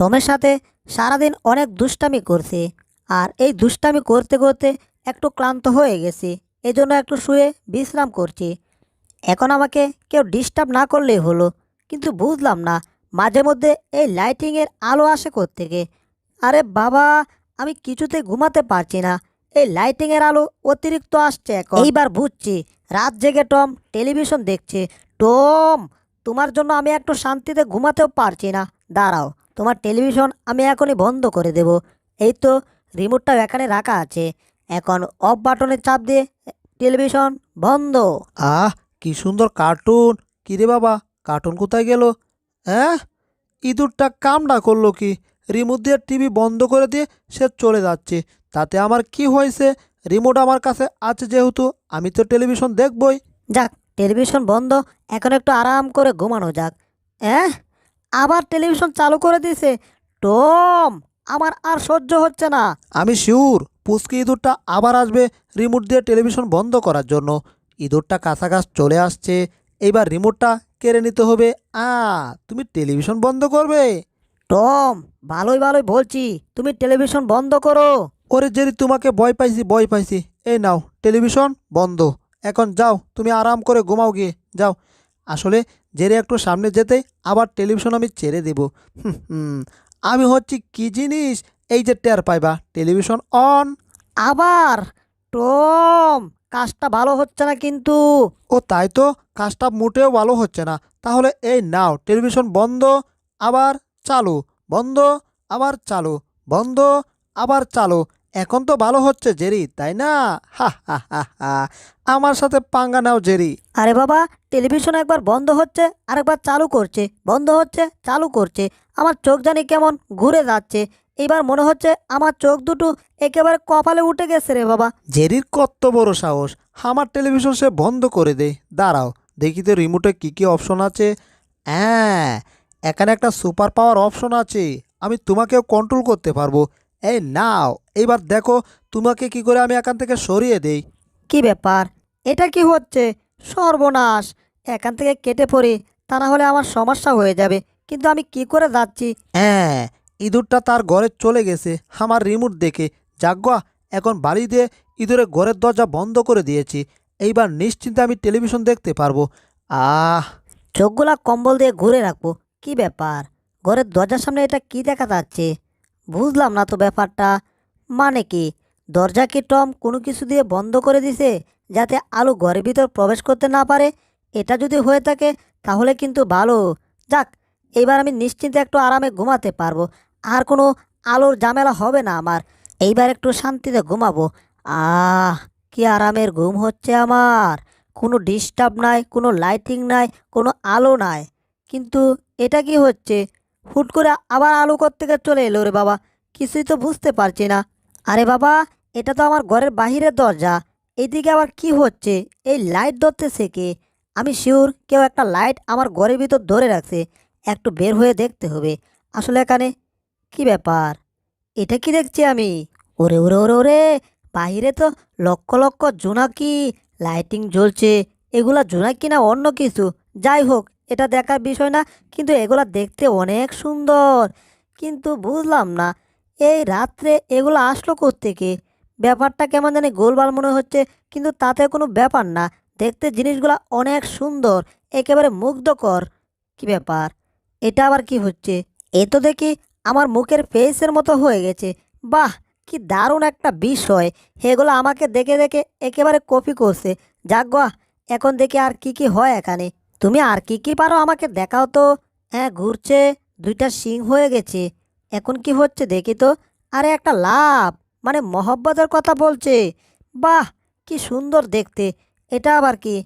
টমের সাথে সারাদিন অনেক দুষ্টামি করছি, আর এই দুষ্টামি করতে করতে একটু ক্লান্ত হয়ে গেছি। এই জন্য একটু শুয়ে বিশ্রাম করছি। এখন আমাকে কেউ ডিস্টার্ব না করলেই হলো। কিন্তু বুঝলাম না, মাঝে মধ্যে এই লাইটিংয়ের আলো আসে কোত্থেকে। আরে বাবা, আমি কিছুতে ঘুমাতে পারছি না। এই লাইটিংয়ের আলো অতিরিক্ত আসছে এখন। এইবার বুঝছি, রাত জেগে টম টেলিভিশন দেখছে। টম, তোমার জন্য আমি একটু শান্তিতে ঘুমাতেও পারছি না। দাঁড়াও, তোমার টেলিভিশন আমি এখনই বন্ধ করে দেব। এই তো, রিমোটটা এখানে রাখা আছে। এখন অফ বাটনে চাপ দিয়ে টেলিভিশন বন্ধ। আহ, কি সুন্দর কার্টুন! কিরে বাবা, কার্টুন কোথায় গেল? হ্যাঁ, ইঁদুরটা কামড়া করলো কি? রিমোট দিয়ে টিভি বন্ধ করে দিয়ে সে চলে যাচ্ছে। তাতে আমার কি হয়েছে? রিমোট আমার কাছে আছে যেহেতু আমি তো টেলিভিশন দেখবই। যাক, টেলিভিশন বন্ধ, এখন একটু আরাম করে ঘুমানো যাক। হ্যাঁ, আবার টেলিভিশন চালু করে দিছে। টম, আমার আর সহ্য হচ্ছে না। আমি শিওর পুচকি ইঁদুরটা আবার আসবে রিমোট দিয়ে টেলিভিশন বন্ধ করার জন্য। ইঁদুরটা কাছাকাছি চলে আসছে। এইবার রিমোটটা কেড়ে নিতে হবে। তুমি টেলিভিশন বন্ধ করবে? টম, ভালোই ভালোই বলছি, তুমি টেলিভিশন বন্ধ করো। ওরে জেরি, তোমাকে ভয় পাইছি ভয় পাইছি। এই নাও টেলিভিশন বন্ধ। এখন যাও, তুমি আরাম করে ঘুমাও গিয়ে যাও। আসলে জেরে একটু সামনে যেতেই আবার টেলিভিশন আমি ছেড়ে দেব। হুম হুম, আমি হচ্ছি কি জিনিস, এই যে টের পাইবা টেলিভিশন অন। আবার? টম, কাজটা ভালো হচ্ছে না কিন্তু। ও তাই তো, কাজটা মোটেও ভালো হচ্ছে না। তাহলে এই নাও টেলিভিশন বন্ধ, আবার চালু, বন্ধ, আবার চালু, বন্ধ, আবার চালু। এখন তো ভালো হচ্ছে জেরি, তাই না? হা হা হা হা, আমার সাথে পাঙ্গা নাও জেরি। আরে বাবা, টেলিভিশন একবার বন্ধ হচ্ছে, আরেকবার চালু করছে, বন্ধ হচ্ছে, চালু করছে। আমার চোখ জানি কেমন ঘুরে যাচ্ছে। এবার মনে হচ্ছে আমার চোখ দুটো একেবারে কপালে উঠে গেছে রে বাবা। জেরির কত বড় সাহস, আমার টেলিভিশন সে বন্ধ করে দেয়। দাঁড়াও দেখি তো রিমোটে কি কি অপশন আছে। হ্যাঁ, এখানে একটা সুপার পাওয়ার অপশন আছে। আমি তোমাকেও কন্ট্রোল করতে পারবো। এই নাও, এইবার দেখো তোমাকে কি করে আমি এখান থেকে সরিয়ে দেই। কি ব্যাপার? এটা কি হচ্ছে? সর্বনাশ! এখান থেকে কেটে পড়ি, তা না হলে আমার সমস্যা হয়ে যাবে। কিন্তু আমি কি করে যাচ্ছি? হ্যাঁ, ইঁদুরটা তার ঘরে চলে গেছে আমার রিমোট দেখে। যাগ্যা, এখন বাড়ি দিয়ে ইঁদুরের ঘরের দরজা বন্ধ করে দিয়েছি। এইবার নিশ্চিন্তে আমি টেলিভিশন দেখতে পারবো। আহ, চোখগুলা কম্বল দিয়ে ঘুরে রাখবো। কি ব্যাপার? ঘরের দরজার সামনে এটা কি দেখা যাচ্ছে? বুঝলাম না তো ব্যাপারটা। মানে কি, দরজা কি টম কোনো কিছু দিয়ে বন্ধ করে দিছে যাতে আলো ঘরের ভিতর প্রবেশ করতে না পারে? এটা যদি হয়ে থাকে তাহলে কিন্তু ভালো। যাক, এইবার আমি নিশ্চিন্তে একটু আরামে ঘুমাতে পারবো। আর কোনো আলোর ঝামেলা হবে না আমার। এইবার একটু শান্তিতে ঘুমাবো। আহ, কি আরামের ঘুম হচ্ছে আমার। কোনো ডিস্টার্ব নাই, কোনো লাইটিং নাই, কোনো আলো নাই। কিন্তু এটা কি হচ্ছে? হুট করে আবার আলো কোত্থেকে চলে এলো রে বাবা? কিছুই তো বুঝতে পারছি না। আরে বাবা, এটা তো আমার ঘরের বাহিরের দরজা। এইদিকে আবার কি হচ্ছে? এই লাইট ধরতেছে কে? আমি শিওর কেউ একটা লাইট আমার ঘরের ভিতর ধরে রাখছে। একটু বের হয়ে দেখতে হবে। আসলে এখানে কি ব্যাপার? এটা কি দেখছি আমি? ওরে ওরে ওরে ওরে, বাহিরে তো লক্ষ লক্ষ জোনাকি লাইটিং জ্বলছে। এগুলা জোনাকি না অন্য কিছু? যাই হোক, এটা দেখার বিষয় না। কিন্তু এগুলা দেখতে অনেক সুন্দর। কিন্তু বুঝলাম না, এই রাত্রে এগুলো আসলো কোত্থেকে? ব্যাপারটা কেমন জানি গোলমাল মনে হচ্ছে। কিন্তু তাতে কোনো ব্যাপার না। দেখতে জিনিসগুলা অনেক সুন্দর, একেবারে মুগ্ধকর। কি ব্যাপার? এটা আবার কি হচ্ছে? এ তো দেখি আমার মুখের ফেসের মতো হয়ে গেছে। বাহ, কি দারুণ একটা বিষয়! এগুলো আমাকে দেখে দেখে একেবারে কপি করছে। যাক গা, এখন দেখি আর কি কি হয় এখানে। তুমি আর কি কি পারো আমাকে দেখাও তো। হ্যাঁ, ঘুরছে, দুইটা শিং হয়ে গেছে। এখন কি হচ্ছে দেখি তো। আরে একটা লাভ, মানে মহব্বতের কথা বলছে। বাহ, কি সুন্দর দেখতে! এটা আবার কি?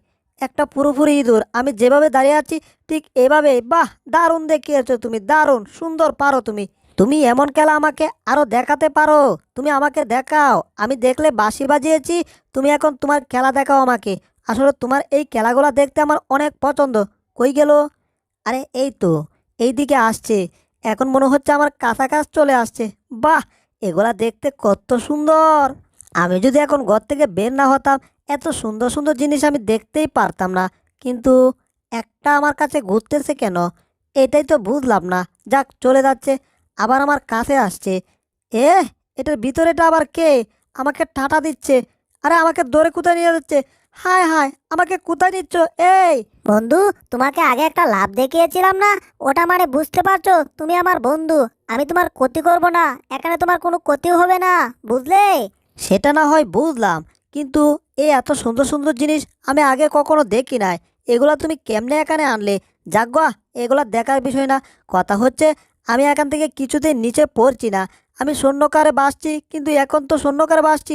একটা পুরোপুরি ইঁদুর, আমি যেভাবে দাঁড়িয়ে আছি ঠিক এভাবে। বাহ, দারুণ দেখিয়েছো তুমি, দারুণ সুন্দর পারো তুমি। তুমি এমন খেলা আমাকে আরো দেখাতে পারো। তুমি আমাকে দেখাও, আমি দেখলে বাঁশি বাজিয়েছি। তুমি এখন তোমার খেলা দেখাও আমাকে। আসলে তোমার এই খেলাগুলো দেখতে আমার অনেক পছন্দ। কই গেল? আরে এই তো, এই দিকে আসছে। এখন মনে হচ্ছে আমার কাছাকাছি চলে আসছে। বাহ, এগুলা দেখতে কত সুন্দর! আমি যদি এখন ঘর থেকে বের না হতাম, এত সুন্দর সুন্দর জিনিস আমি দেখতেই পারতাম না। কিন্তু একটা আমার কাছে ঘুরতেছে কেন? এটাই তো বুঝলাম না। যাক, চলে যাচ্ছে। আবার আমার কাছে আসছে। এ এটার ভিতরেটা আবার কে? আমাকে ঠাটা দিচ্ছে। আরে আমাকে ধরে কোথায় নিয়ে যাচ্ছে? হায় হায়, আমাকে কোথায় নিচ্ছ? এই বন্ধু, তোমাকে আগে একটা লাভ দেখিয়েছিলাম না? ওটা মানে বুঝতে পারছো? তুমি আমার বন্ধু, আমি তোমার ক্ষতি করব না, এখানে তোমার কোনো ক্ষতিও হবে না, বুঝলে? সেটা না হয় বুঝলাম, কিন্তু এই এত সুন্দর সুন্দর জিনিস আমি আগে কখনো দেখি নাই। এগুলা তুমি কেমনে এখানে আনলে? যাগ্গা, এগুলা দেখার বিষয় না। কথা হচ্ছে আমি এখান থেকে কিছুতেই নিচে পড়ছি না। আমি শূন্যকারে বাসছি, কিন্তু এখন তো শূন্যকারে বাসছি।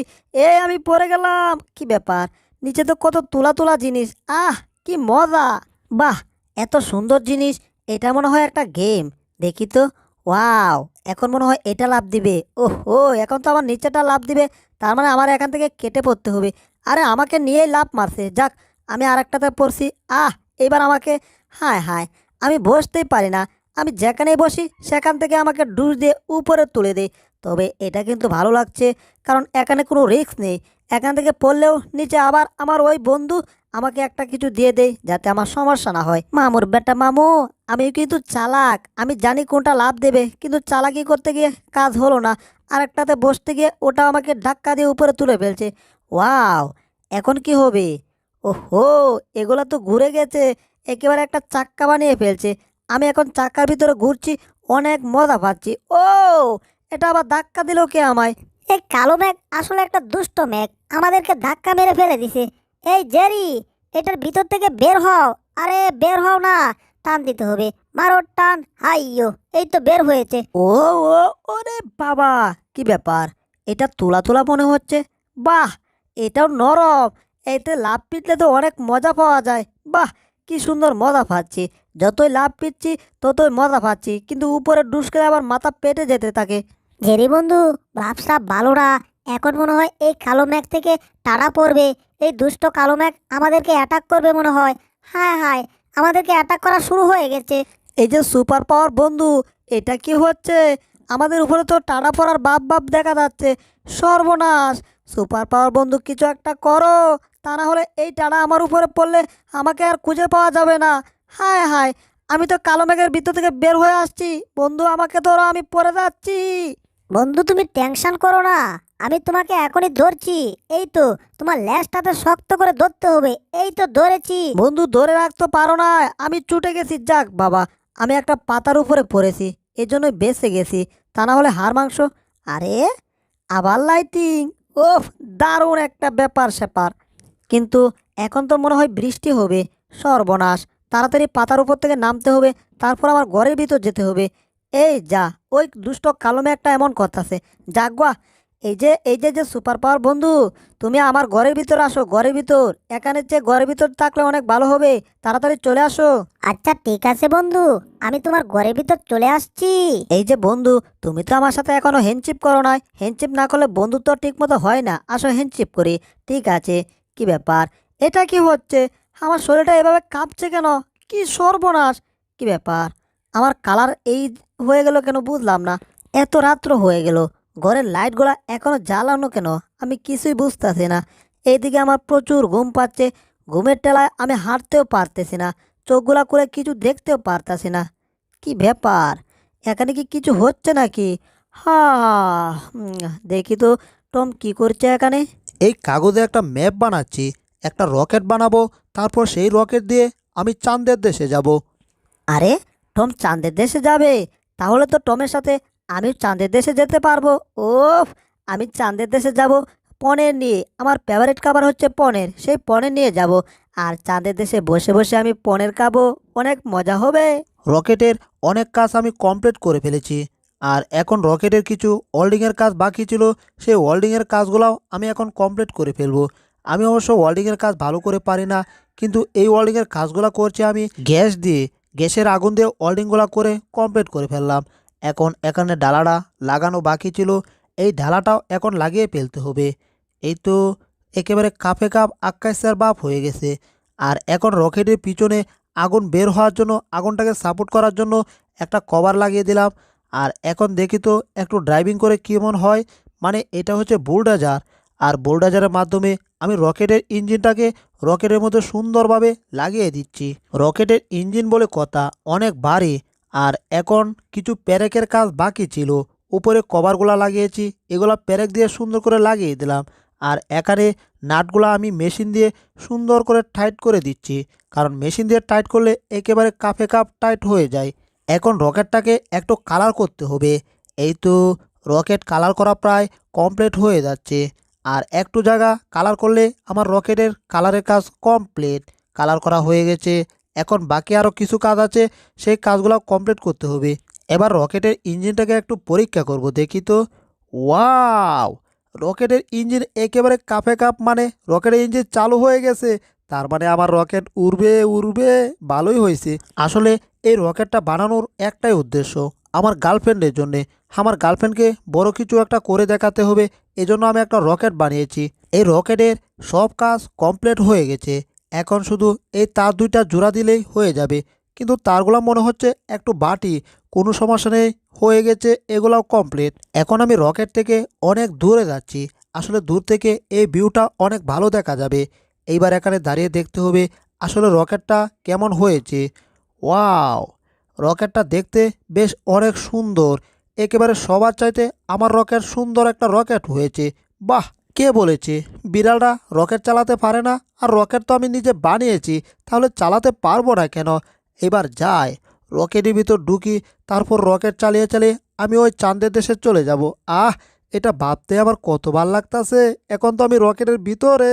আমি পড়ে গেলাম। কি ব্যাপার? নিচে তো কত তোলা তোলা জিনিস। আহ, কি মজা! বাহ, এত সুন্দর জিনিস। এটা মনে হয় একটা গেম। দেখি তো। ওয়াও, এখন মনে হয় এটা লাভ দিবে। ওহো, এখন তো আমার নিচেটা লাভ দিবে। তার মানে আমার এখান থেকে কেটে পড়তে হবে। আরে আমাকে নিয়েই লাভ মারছে। যাক, আমি আরেকটাতে পড়ছি। আহ, এবার আমাকে, হায় হায়, আমি বসতেই পারি না। আমি যেখানেই বসি সেখান থেকে আমাকে ডুস দিয়ে উপরে তুলে দেয়। তবে এটা কিন্তু ভালো লাগছে, কারণ এখানে কোনো রিস্ক নেই। এখান থেকে পড়লেও নিচে আবার আমার ওই বন্ধু আমাকে একটা কিছু দিয়ে দেয়, যাতে আমার সমস্যা না হয়। মামুর বেটা মামু, আমি কিন্তু চালাক। আমি জানি কোনটা লাভ দেবে, কিন্তু চালাকি করতে গিয়ে কাজ হলো না। আরেকটাতে বসতে গিয়ে ওটা আমাকে ধাক্কা দিয়ে উপরে তুলে ফেলছে। ওয়াও, এখন কি হবে? ওহো, এগুলা তো ঘুরে গেছে। একেবারে একটা চাক্কা বানিয়ে ফেলছে। আমি এখন চাক্কার ভিতরে ঘুরছি, অনেক মজা পাচ্ছি। ও, এটা আবার ধাক্কা দিল কে আমায়? এই কালো মেঘ আসলে একটা দুষ্ট মেঘ, আমাদেরকে ধাক্কা মেরে ফেলে দিছে। এই জেরি, এটার ভিতর থেকে বের হও। আরে বের হও না, টান দিতে হবে, মারো টান। হাইয়ো, এই তো বের হয়েছে। ও ও, ওরে বাবা, কি ব্যাপার? এটা তোলা তোলা মনে হচ্ছে। বাহ, এটাও নরম। এতে লাভ পিটলে তো অনেক মজা পাওয়া যায়। বাহ, কি সুন্দর মজা পাচ্ছি। যতই লাভ পিটছি ততই মজা পাচ্ছি, কিন্তু উপরে ডুসকে আবার মাথা পেটে যেতে থাকে। জেরি বন্ধু, ভাবসা ভালো না। এখন মনে হয় এই কালো মেঘ থেকে টানা পড়বে। এই দুষ্ট কালো মেঘ আমাদেরকে অ্যাটাক করবে মনে হয়। হায় হায়, আমাদেরকে অ্যাটাক করা শুরু হয়ে গেছে। এই যে সুপার পাওয়ার বন্ধু, এটা কি হচ্ছে? আমাদের উপরে তো টানা পড়ার বাপ বাপ দেখা যাচ্ছে। সর্বনাশ! সুপার পাওয়ার বন্ধু, কিছু একটা করো। তা না হলে এই টানা আমার উপরে পড়লে আমাকে আর খুঁজে পাওয়া যাবে না। হায় হায়, আমি তো কালো মেঘের ভিতর থেকে বের হয়ে আসছি। বন্ধু, আমাকে ধরো, আমি পড়ে যাচ্ছি। বন্ধু, তুমি টেনশন করো না, আমি তোমাকে এখনই ধরছি। এই তো, তোমার ল্যাজটাতে শক্ত করে ধরতে হবে। এই তো ধরেছি। বন্ধু, ধরে রাখতে পারো না? আমি ছুটে গেছি। যাক বাবা, আমি একটা পাতার উপরে পড়েছি, এই জন্যই বেঁচে গেছি। তা না হলে হাড় মাংস। আরে, আবার লাইটিং! ওফ, দারুণ একটা ব্যাপার স্যাপার। কিন্তু এখন তো মনে হয় বৃষ্টি হবে। সর্বনাশ! তাড়াতাড়ি পাতার উপর থেকে নামতে হবে, তারপর আমার ঘরের ভিতর যেতে হবে। এই যা, ওই দুষ্ট কালো মেঘটা এমন করতেছে। যাগুয়া, এই যে সুপার পাওয়ার বন্ধু, তুমি আমার ঘরের ভিতর আসো, ঘরের ভিতর। এখানে চেয়ে ঘরের ভিতর থাকলে অনেক ভালো হবে। তাড়াতাড়ি চলে আসো। আচ্ছা ঠিক আছে বন্ধু, আমি তোমার ঘরের ভিতর চলে আসছি। এই যে বন্ধু, তুমি তো আমার সাথে এখনো হ্যান্ডশিপ করো নাই। হ্যান্ডশিপ না করলে বন্ধুত্ব ঠিক মতো হয় না। আসো, হ্যান্ডশিপ করি। ঠিক আছে। কি ব্যাপার? এটা কি হচ্ছে? আমার শরীরটা এভাবে কাঁপছে কেন? কি সর্বনাশ! কি ব্যাপার? আমার কালার এই হয়ে গেল কেন বুঝলাম না। এত রাত্র হয়ে গেল, ঘরের লাইটগুলা এখনো জ্বালানো কেন? আমি কিছুই বুঝতেছি না। এইদিকে আমার প্রচুর ঘুম পাচ্ছে। ঘুমের টেলায় আমি হাঁটতেও পারতেছি না। চোখগুলা করে কিছু দেখতেও পারতাছি না। কি ব্যাপার? এখানে কি কিছু হচ্ছে নাকি? হা, দেখি তো, টম কি করছে এখানে? এই কাগজে একটা ম্যাপ বানাচ্ছি, একটা রকেট বানাবো, তারপর সেই রকেট দিয়ে আমি চাঁদের দেশে যাব। আরে, টম চাঁদের দেশে যাবে? তাহলে তো টমের সাথে আমিও চাঁদের দেশে যেতে পারবো। ওফ, আমি চাঁদের দেশে যাব পনির নিয়ে। আমার ফেভারিট খাবার হচ্ছে পনির। সেই পনির নিয়ে যাব, আর চাঁদের দেশে বসে বসে আমি পনির খাবো। অনেক মজা হবে। রকেটের অনেক কাজ আমি কমপ্লিট করে ফেলেছি, আর এখন রকেটের কিছু ওয়েল্ডিংয়ের কাজ বাকি ছিল। সেই ওয়েল্ডিংয়ের কাজগুলোও আমি এখন কমপ্লিট করে ফেলবো। আমি অবশ্য ওয়েল্ডিংয়ের কাজ ভালো করে পারি না, কিন্তু এই ওয়েল্ডিংয়ের কাজগুলো করছি আমি গ্যাস দিয়ে। গ্যাসের আগুন দিয়ে ওয়েল্ডিংগুলো করে কমপ্লিট করে ফেললাম। এখন এখানে ডালাটা লাগানো বাকি ছিল, এই ডালাটাও এখন লাগিয়ে ফেলতে হবে। এই তো একেবারে কাপে কাপ আকাশের বাপ হয়ে গেছে। আর এখন রকেটের পিছনে আগুন বের হওয়ার জন্য, আগুনটাকে সাপোর্ট করার জন্য একটা কভার লাগিয়ে দিলাম। আর এখন দেখি তো একটু ড্রাইভিং করে কেমন হয়। মানে এটা হচ্ছে বুলডোজার, আর বুলডোজারের মাধ্যমে আমি রকেটের ইঞ্জিনটাকে রকেটের মধ্যে সুন্দরভাবে লাগিয়ে দিচ্ছি। রকেটের ইঞ্জিন বলে কথা, অনেক ভারী, আর এখন কিছু প্যারেকের কাজ বাকি ছিল। উপরে কভারগুলো লাগিয়েছি, এগুলা প্যারেক দিয়ে সুন্দর করে লাগিয়ে দিলাম। আর এখানে নাটগুলো আমি মেশিন দিয়ে সুন্দর করে টাইট করে দিচ্ছি, কারণ মেশিন দিয়ে টাইট করলে একেবারে কাপে কাপ টাইট হয়ে যায়। এখন রকেটটাকে একটু কালার করতে হবে। এই তো রকেট কালার করা প্রায় কমপ্লিট হয়ে যাচ্ছে। আর একটু জায়গা কালার করলে আমার রকেটের কালারের কাজ কমপ্লিট। কালার করা হয়ে গেছে। এখন বাকি আরও কিছু কাজ আছে, সেই কাজগুলো কমপ্লিট করতে হবে। এবার রকেটের ইঞ্জিনটাকে একটু পরীক্ষা করব, দেখি তো। ওয়াও, রকেটের ইঞ্জিন একেবারে কাপে কাপ, মানে রকেটের ইঞ্জিন চালু হয়ে গেছে। তার মানে আমার রকেট উড়বে উড়বে, ভালোই হয়েছে। আসলে এই রকেটটা বানানোর একটাই উদ্দেশ্য, আমার গার্লফ্রেন্ডের জন্যে। আমার গার্লফ্রেন্ডকে বড় কিছু একটা করে দেখাতে হবে, এজন্য আমি একটা রকেট বানিয়েছি। এই রকেটের সব কাজ কমপ্লিট হয়ে গেছে। এখন শুধু এই তার দুইটা জোড়া দিলেই হয়ে যাবে। কিন্তু তারগুলো মনে হচ্ছে একটু বাটি, কোনো সমস্যা নেই, হয়ে গেছে, এগুলাও কমপ্লিট। এখন আমি রকেট থেকে অনেক দূরে যাচ্ছি। আসলে দূর থেকে এই ভিউটা অনেক ভালো দেখা যাবে। এইবার এখানে দাঁড়িয়ে দেখতে হবে আসলে রকেটটা কেমন হয়েছে। ওয়াও, রকেটটা দেখতে বেশ অনেক সুন্দর। একেবারে সবার চাইতে আমার রকেট সুন্দর একটা রকেট হয়েছে। বাহ, কে বলেছে বিড়ালরা রকেট চালাতে পারে না? আর রকেট তো আমি নিজে বানিয়েছি, তাহলে চালাতে পারবো না কেন? এবার যাই, রকেটের ভিতর ঢুকি, তারপর রকেট চালিয়ে চালিয়ে আমি ওই চাঁদের দেশে চলে যাব। আহ, এটা ভাবতে আমার কত ভাল লাগতাছে। এখন তো আমি রকেটের ভিতরে।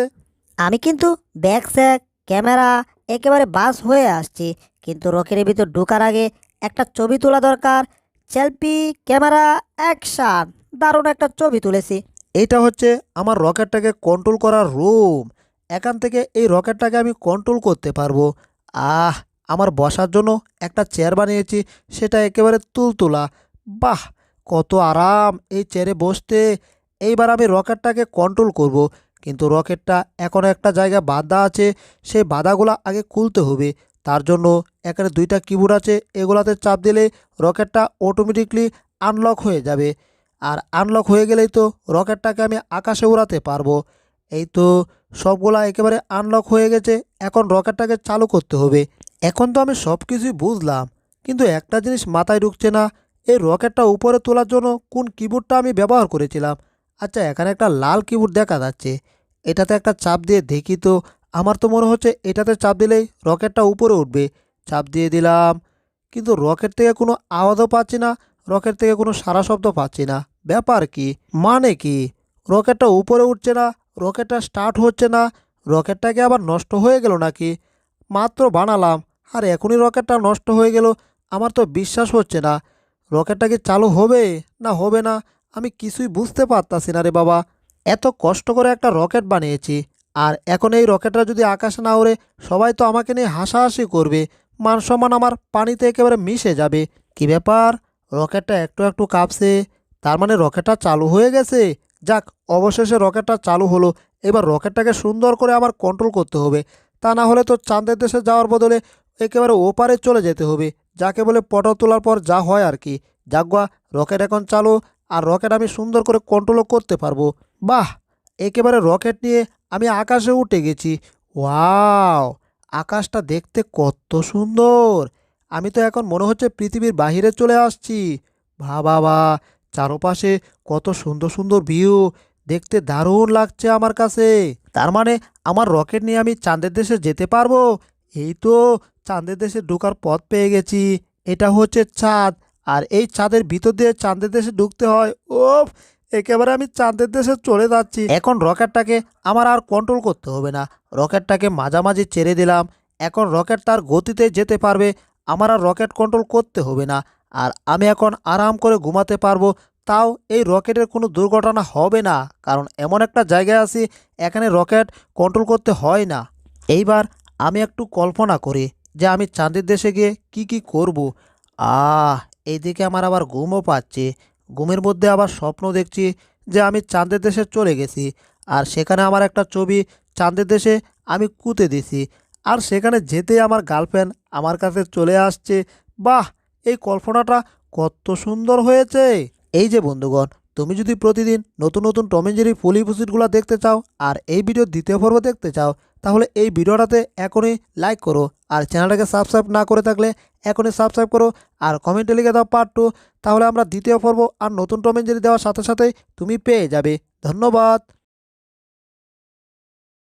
আমি কিন্তু ব্যাগ স্যাক ক্যামেরা একেবারে বাস হয়ে আসছি, কিন্তু রকেটের ভিতর ঢোকার আগে একটা ছবি তোলা দরকার। Selfie, camera, action. দারুণ একটা ছবি তুলেছি। এইটা হচ্ছে আমার রকেটটাকে কন্ট্রোল করার রুম। এখান থেকে এই রকেটটাকে আমি কন্ট্রোল করতে পারবো। আহ, আমার বসার জন্য একটা চেয়ার বানিয়েছি, সেটা একেবারে তুলতুলা। বাহ, কত আরাম এই চেয়ারে বসতে। এইবার আমি রকেটটাকে কন্ট্রোল করব, কিন্তু রকেটটা এখনও একটা জায়গায় বাঁধা আছে, সেই বাধাগুলো আগে খুলতে হবে। তার জন্য এখানে দুইটা কিবোর্ড আছে, এগুলাতে চাপ দিলে রকেটটা অটোমেটিকলি আনলক হয়ে যাবে। আর আনলক হয়ে গেলেই তো রকেটটাকে আমি আকাশে উড়াতে পারবো। এই তো সবগুলা একেবারে আনলক হয়ে গেছে। এখন রকেটটাকে চালু করতে হবে। এখন তো আমি সব কিছুই বুঝলাম, কিন্তু একটা জিনিস মাথায় ঢুকছে না, এই রকেটটা উপরে তোলার জন্য কোন কিবোর্ডটা আমি ব্যবহার করেছিলাম। আচ্ছা, এখানে একটা লাল কিবোর্ড দেখা যাচ্ছে, এটাতে একটা চাপ দিয়ে দেখি তো। আমার তো মনে হচ্ছে এটাতে চাপ দিলেই রকেটটা উপরে উঠবে। চাপ দিয়ে দিলাম, কিন্তু রকেট থেকে কোনো আওয়াজও পাচ্ছি না, রকেট থেকে কোনো সারা শব্দ পাচ্ছি না। ব্যাপার কি, মানে কি? রকেটটা উপরে উঠছে না, রকেটটা স্টার্ট হচ্ছে না। রকেটটাকে আবার নষ্ট হয়ে গেল নাকি? মাত্র বানালাম আর এখনই রকেটটা নষ্ট হয়ে গেল। আমার তো বিশ্বাস হচ্ছে না। রকেটটা কি চালু হবে না হবে না, আমি কিছুই বুঝতে পারতাছি না রে বাবা। এত কষ্ট করে একটা রকেট বানিয়েছি, আর এখন এই রকেটটা যদি আকাশে না ওড়ে, সবাই তো আমাকে নিয়ে হাসাহাসি করবে। মান সম্মান আমার পানিতে একেবারে মিশে যাবে। কি ব্যাপার, রকেটটা একটু একটু কাঁপছে, তার মানে রকেটটা চালু হয়ে গেছে। যাক, অবশেষে রকেটটা চালু হলো। এবার রকেটটাকে সুন্দর করে আবার কন্ট্রোল করতে হবে, তা না হলে তো চাঁদের দেশে যাওয়ার বদলে একেবারে ওপারে চলে যেতে হবে, যাকে বলে ফটো তোলার পর যা হয় আর কি। যাক, রকেট এখন চালু, আর রকেট আমি সুন্দর করে কন্ট্রোলও করতে পারবো। বাহ, একেবারে রকেট নিয়ে আমি আকাশে উঠে গেছি। ওয়াও, আকাশটা দেখতে কত সুন্দর। আমি তো এখন মনে হচ্ছে পৃথিবীর বাহিরে চলে আসছি। বাবা, চারপাশে কত সুন্দর সুন্দর ভিউ, দেখতে দারুণ লাগছে আমার কাছে। তার মানে আমার রকেট নিয়ে আমি চাঁদের দেশে যেতে পারবো। এই তো চাঁদের দেশে ঢোকার পথ পেয়ে গেছি। এটা হচ্ছে চাঁদ, আর এই চাঁদের ভিতর দিয়ে চাঁদের দেশে ঢুকতে হয়। ওফ, একেবারে আমি চাঁদের দেশে চলে যাচ্ছি। এখন রকেটটাকে আমার আর কন্ট্রোল করতে হবে না, রকেটটাকে মাঝামাঝি ছেড়ে দিলাম। এখন রকেট তার গতিতে যেতে পারবে, আমার আর রকেট কন্ট্রোল করতে হবে না। আর আমি এখন আরাম করে ঘুমাতে পারবো। তাও এই রকেটের কোনো দুর্ঘটনা হবে না, কারণ এমন একটা জায়গায় আছি এখানে রকেট কন্ট্রোল করতে হয় না। এইবার আমি একটু কল্পনা করি যে আমি চাঁদের দেশে গিয়ে কি কি করব। এইদিকে আমার আবার ঘুমও পাচ্ছে। ঘুমের মধ্যে আবার স্বপ্ন দেখছি যে আমি চাঁদের দেশে চলে গেছি, আর সেখানে আমার একটা ছবি চাঁদের দেশে আমি কুঁতে দিছি, আর সেখানে যেতেই আমার গার্লফ্রেন্ড আমার কাছে চলে আসছে। বাহ, এই কল্পনাটা কত সুন্দর হয়েছে। এই যে বন্ধুগণ, তুমি যদি প্রতিদিন নতুন নতুন টম এন্ড জেরি ফুল এপিসোডগুলো দেখতে চাও, আর এই ভিডিও দ্বিতীয় পর্ব দেখতে চাও, তাহলে এই ভিডিওটাতে এখনই লাইক করো, আর চ্যানেলটাকে সাবস্ক্রাইব না করে থাকলে এখনই সাবস্ক্রাইব করো আর কমেন্টে লিখে দাও পার্ট 2। তাহলে আমরা দ্বিতীয় পর্ব আর নতুন টম এন্ড জেরি দেওয়ার সাথে সাথেই তুমি পেয়ে যাবে। ধন্যবাদ।